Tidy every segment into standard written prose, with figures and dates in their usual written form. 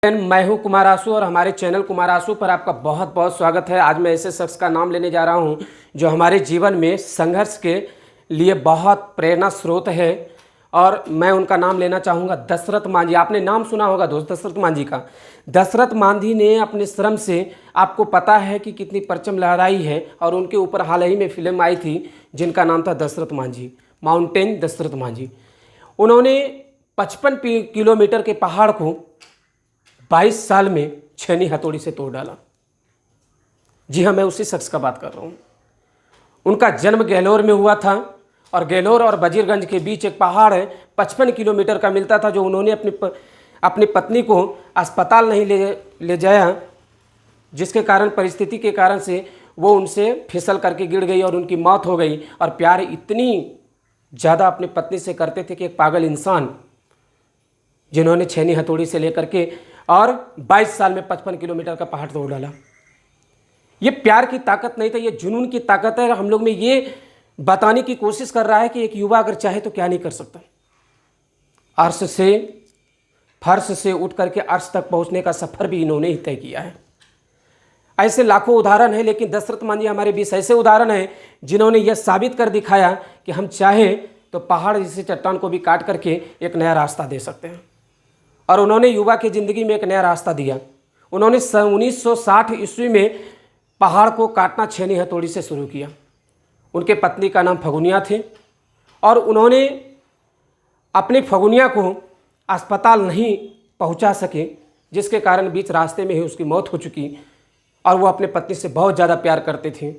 मैं हूं कुमार आसू और हमारे चैनल कुमार आसू पर आपका बहुत बहुत स्वागत है। आज मैं ऐसे शख्स का नाम लेने जा रहा हूं जो हमारे जीवन में संघर्ष के लिए बहुत प्रेरणा स्रोत है और मैं उनका नाम लेना चाहूँगा दशरथ मांझी। आपने नाम सुना होगा दोस्त दशरथ मांझी का। दशरथ मांझी ने अपने श्रम से, आपको पता है कि कितनी परचम लहराई है और उनके ऊपर हाल ही में फिल्म आई थी जिनका नाम था दशरथ मांझी, माउंटेन दशरथ मांझी। उन्होंने 55 किलोमीटर के पहाड़ को 22 साल में छेनी हथौड़ी से तोड़ डाला। जी हाँ, मैं उसी शख्स का बात कर रहा हूँ। उनका जन्म गहलोर में हुआ था और गहलोर और वजीरगंज के बीच एक पहाड़ है 55 किलोमीटर का मिलता था, जो उन्होंने अपनी पत्नी को अस्पताल नहीं ले जाया, जिसके कारण परिस्थिति के कारण से वो उनसे फिसल करके गिर गई और उनकी मौत हो गई। और प्यार इतनी ज़्यादा अपनी पत्नी से करते थे कि एक पागल इंसान जिन्होंने छेनी हथौड़ी से लेकर के और 22 साल में 55 किलोमीटर का पहाड़ तोड़ डाला। ये प्यार की ताकत नहीं था, ये जुनून की ताकत है। हम लोग में ये बताने की कोशिश कर रहा है कि एक युवा अगर चाहे तो क्या नहीं कर सकता। फर्श से उठ करके अर्श तक पहुंचने का सफर भी इन्होंने ही तय किया है। ऐसे लाखों उदाहरण हैं, लेकिन दशरथ मांझी हमारे बीच ऐसे उदाहरण हैं जिन्होंने यह साबित कर दिखाया कि हम चाहे तो पहाड़ जैसे चट्टान को भी काट करके एक नया रास्ता दे सकते हैं। और उन्होंने युवा की ज़िंदगी में एक नया रास्ता दिया। उन्होंने 1960 ईस्वी में पहाड़ को काटना छेनी हथौड़ी से शुरू किया। उनके पत्नी का नाम फगुनिया थे और उन्होंने अपनी फगुनिया को अस्पताल नहीं पहुंचा सके, जिसके कारण बीच रास्ते में ही उसकी मौत हो चुकी। और वो अपने पत्नी से बहुत ज़्यादा प्यार करते थे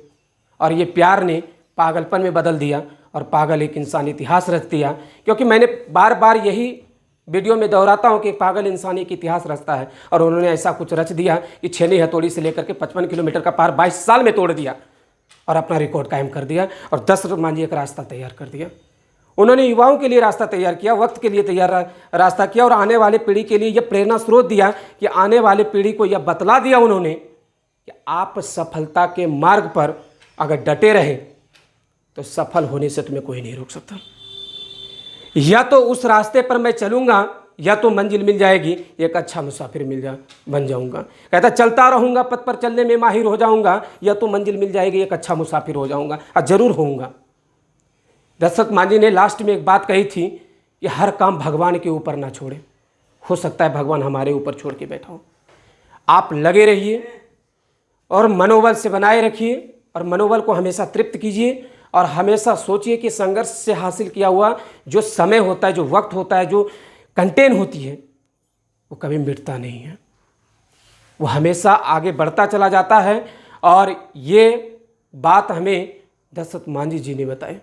और ये प्यार ने पागलपन में बदल दिया और पागल एक इंसान इतिहास रच दिया। क्योंकि मैंने बार बार यही वीडियो में दोहराता हूँ कि पागल इंसान एक इतिहास रचता है, और उन्होंने ऐसा कुछ रच दिया कि छेनी हथौड़ी से लेकर के 55 किलोमीटर का पहाड़ 22 साल में तोड़ दिया और अपना रिकॉर्ड कायम कर दिया। और दशरथ मांझी एक रास्ता तैयार कर दिया। उन्होंने युवाओं के लिए रास्ता तैयार किया, वक्त के लिए तैयार रास्ता किया और आने वाले पीढ़ी के लिए यह प्रेरणा स्रोत दिया कि आने वाले पीढ़ी को यह बतला दिया उन्होंने कि आप सफलता के मार्ग पर अगर डटे रहे तो सफल होने से तुम्हें कोई नहीं रोक सकता। या तो उस रास्ते पर मैं चलूँगा या तो मंजिल मिल जाएगी, एक अच्छा मुसाफिर बन जाऊँगा। कहता चलता रहूँगा, पथ पर चलने में माहिर हो जाऊँगा, या तो मंजिल मिल जाएगी, एक अच्छा मुसाफिर हो जाऊँगा और ज़रूर होऊंगा। दशरथ मांझी ने लास्ट में एक बात कही थी कि हर काम भगवान के ऊपर ना छोड़े, हो सकता है भगवान हमारे ऊपर छोड़ के बैठा हो। आप लगे रहिए और मनोबल से बनाए रखिए और मनोबल को हमेशा तृप्त कीजिए और हमेशा सोचिए कि संघर्ष से हासिल किया हुआ जो समय होता है, जो वक्त होता है, जो कंटेन होती है, वो कभी मिटता नहीं है, वो हमेशा आगे बढ़ता चला जाता है। और ये बात हमें दशरथ मांझी जी ने बताई।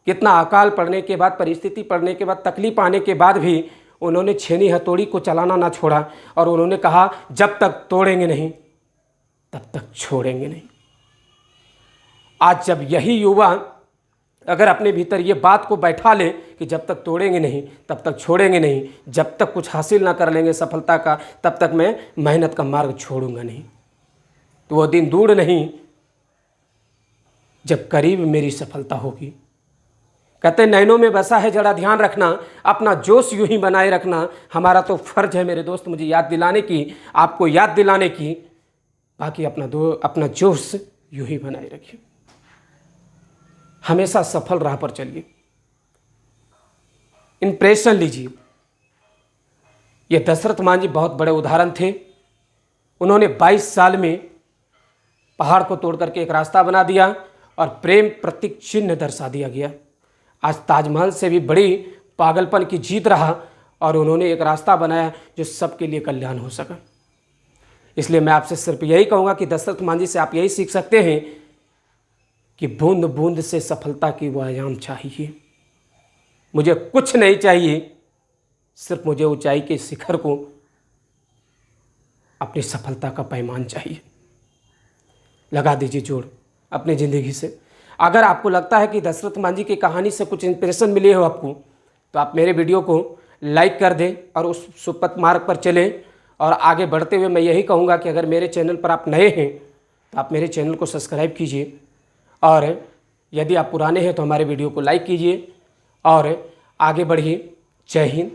कितना अकाल पड़ने के बाद, परिस्थिति पड़ने के बाद, तकलीफ आने के बाद भी उन्होंने छेनी हथौड़ी को चलाना ना छोड़ा और उन्होंने कहा जब तक तोड़ेंगे नहीं तब तक छोड़ेंगे नहीं। आज जब यही युवा अगर अपने भीतर ये बात को बैठा ले कि जब तक तोड़ेंगे नहीं तब तक छोड़ेंगे नहीं, जब तक कुछ हासिल ना कर लेंगे सफलता का तब तक मैं मेहनत का मार्ग छोड़ूंगा नहीं, तो वो दिन दूर नहीं जब करीब मेरी सफलता होगी। कहते नैनों में बसा है जरा ध्यान रखना, अपना जोश यूं ही बनाए रखना। हमारा तो फर्ज है मेरे दोस्त मुझे याद दिलाने की, आपको याद दिलाने की, बाकी अपना जोश यूं ही बनाए रखिए। हमेशा सफल राह पर चलिए, इंप्रेशन लीजिए। ये दशरथ मांझी बहुत बड़े उदाहरण थे। उन्होंने 22 साल में पहाड़ को तोड़ करके एक रास्ता बना दिया और प्रेम प्रतीक चिन्ह दर्शा दिया गया। आज ताजमहल से भी बड़ी पागलपन की जीत रहा और उन्होंने एक रास्ता बनाया जो सबके लिए कल्याण हो सका। इसलिए मैं आपसे सिर्फ यही कहूँगा कि दशरथ मांझी से आप यही सीख सकते हैं कि बूंद बूंद से सफलता की व्यायाम चाहिए। मुझे कुछ नहीं चाहिए, सिर्फ मुझे ऊंचाई के शिखर को अपनी सफलता का पैमान चाहिए। लगा दीजिए जोड़ अपनी ज़िंदगी से। अगर आपको लगता है कि दशरथ मांझी की कहानी से कुछ इंप्रेशन मिले हो आपको, तो आप मेरे वीडियो को लाइक कर दें और उस सुपथ मार्ग पर चलें। और आगे बढ़ते हुए मैं यही कहूँगा कि अगर मेरे चैनल पर आप नए हैं तो आप मेरे चैनल को सब्सक्राइब कीजिए और यदि आप पुराने हैं तो हमारे वीडियो को लाइक कीजिए और आगे बढ़िए। जय हिंद,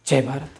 जय भारत।